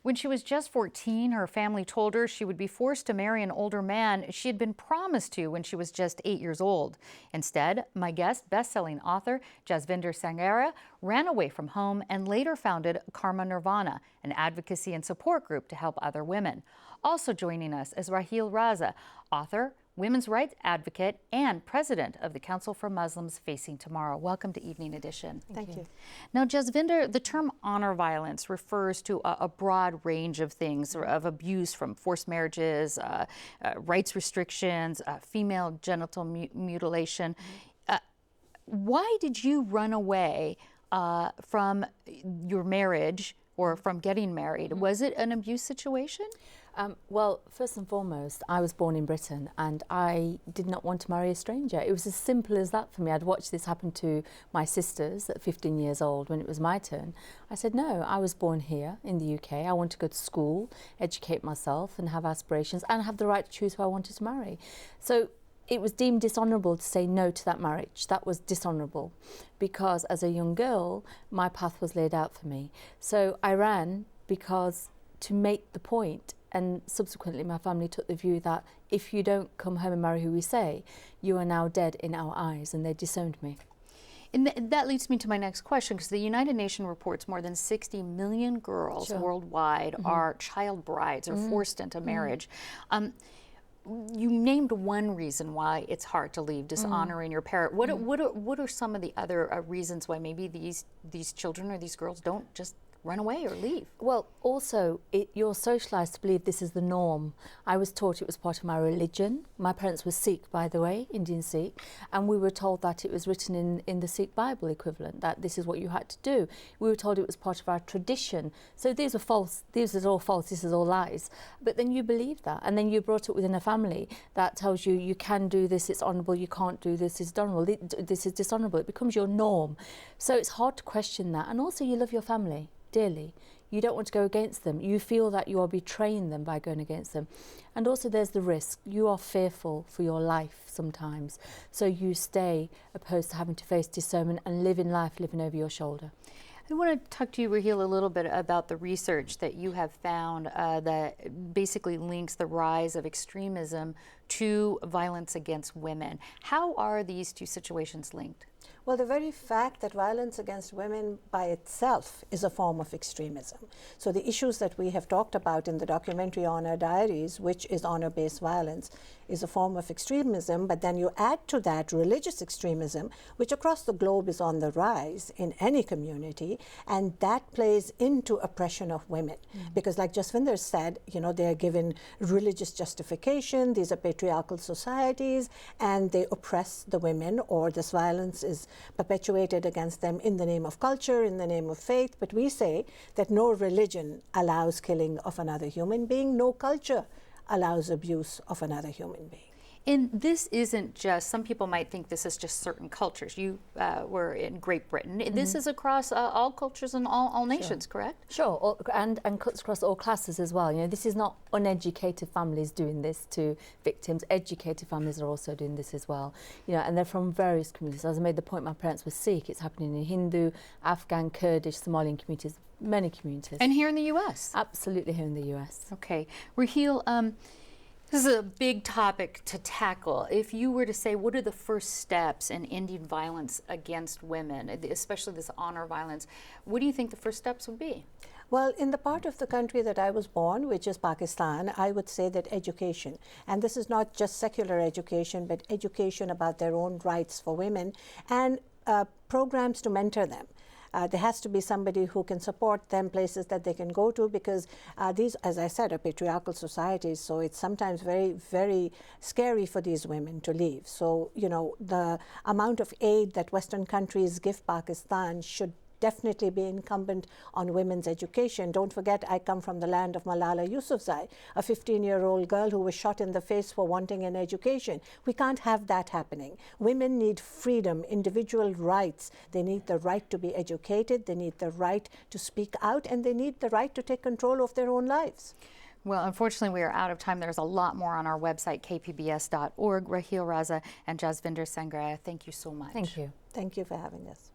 When she was just 14, her family told her she would be forced to marry an older man she had been promised to when she was just 8 years old. Instead, my guest, best-selling author Jasvinder Sanghera, ran away from home and later founded Karma Nirvana, an advocacy and support group to help other women. Also joining us is Raheel Raza, author, women's rights advocate, and president of the Council for Muslims Facing Tomorrow. Welcome to Evening Edition. Thank you. Now, Jasvinder, the term honor violence refers to a broad range of things, of abuse from forced marriages, rights restrictions, female genital mutilation. Why did you run away from your marriage or from getting married? Was it an abuse situation? Well, first and foremost, I was born in Britain and I did not want to marry a stranger. It was as simple as that for me. I'd watched this happen to my sisters at 15 years old when it was my turn. I said, no, I was born here in the UK. I want to go to school, educate myself and have aspirations and have the right to choose who I wanted to marry. So it was deemed dishonourable to say no to that marriage. That was dishonourable because as a young girl, my path was laid out for me. So I ran because to make the point. And subsequently, my family took the view that if you don't come home and marry who we say, you are now dead in our eyes, and they disowned me. And that leads me to my next question, because the United Nations reports more than 60 million girls worldwide are child brides or forced into marriage. You named one reason why it's hard to leave, dishonoring your parent. What are some of the other reasons why maybe these children or these girls don't just run away or leave? Well, also, you're socialised to believe this is the norm. I was taught it was part of my religion. My parents were Sikh, by the way, Indian Sikh, and we were told that it was written in the Sikh Bible equivalent, that this is what you had to do. We were told it was part of our tradition. So these are false, this is all false, this is all lies. But then you believe that, and then you're brought up within a family that tells you, you can do this, it's honourable, you can't do this, it's dishonourable, this is dishonourable. It becomes your norm. So it's hard to question that. And also you love your family dearly. You don't want to go against them. You feel that you are betraying them by going against them. And also there's the risk. You are fearful for your life sometimes. So you stay opposed to having to face disownment and living life living over your shoulder. I want to talk to you, Raheel, a little bit about the research that you have found that basically links the rise of extremism to violence against women. How are these two situations linked? Well, the very fact that violence against women by itself is a form of extremism. So the issues that we have talked about in the documentary Honor Diaries, which is honor-based violence, is a form of extremism, but then you add to that religious extremism, which across the globe is on the rise in any community, and that plays into oppression of women. Because like Jasvinder said, you know, they are given religious justification, these are patriarchal societies, and they oppress the women, or this violence is perpetuated against them in the name of culture, in the name of faith. But we say that no religion allows killing of another human being, no culture allows abuse of another human being. And this isn't just, some people might think this is just certain cultures. You were in Great Britain. This is across all cultures and all nations, correct? Sure, and cuts across all classes as well. You know, this is not uneducated families doing this to victims. Educated families are also doing this as well. You know, and they're from various communities. As I made the point, my parents were Sikh. It's happening in Hindu, Afghan, Kurdish, Somalian communities, many communities. And here in the U.S.? Absolutely here in the U.S. Okay. Raheel, this is a big topic to tackle. If you were to say, what are the first steps in ending violence against women, especially this honor violence, what do you think the first steps would be? Well, in the part of the country that I was born, which is Pakistan, I would say that education, and this is not just secular education, but education about their own rights for women, and programs to mentor them. There has to be somebody who can support them, places that they can go to, because these, as I said, are patriarchal societies, so it's sometimes very, very scary for these women to leave. So, you know, the amount of aid that Western countries give Pakistan should definitely be incumbent on women's education. Don't forget, I come from the land of Malala Yousafzai, a 15-year-old girl who was shot in the face for wanting an education. We can't have that happening. Women need freedom, individual rights. They need the right to be educated, they need the right to speak out, and they need the right to take control of their own lives. Well, unfortunately, we are out of time. There's a lot more on our website, kpbs.org. Raheel Raza and Jasvinder Sanghera, thank you so much. Thank you. Thank you for having us.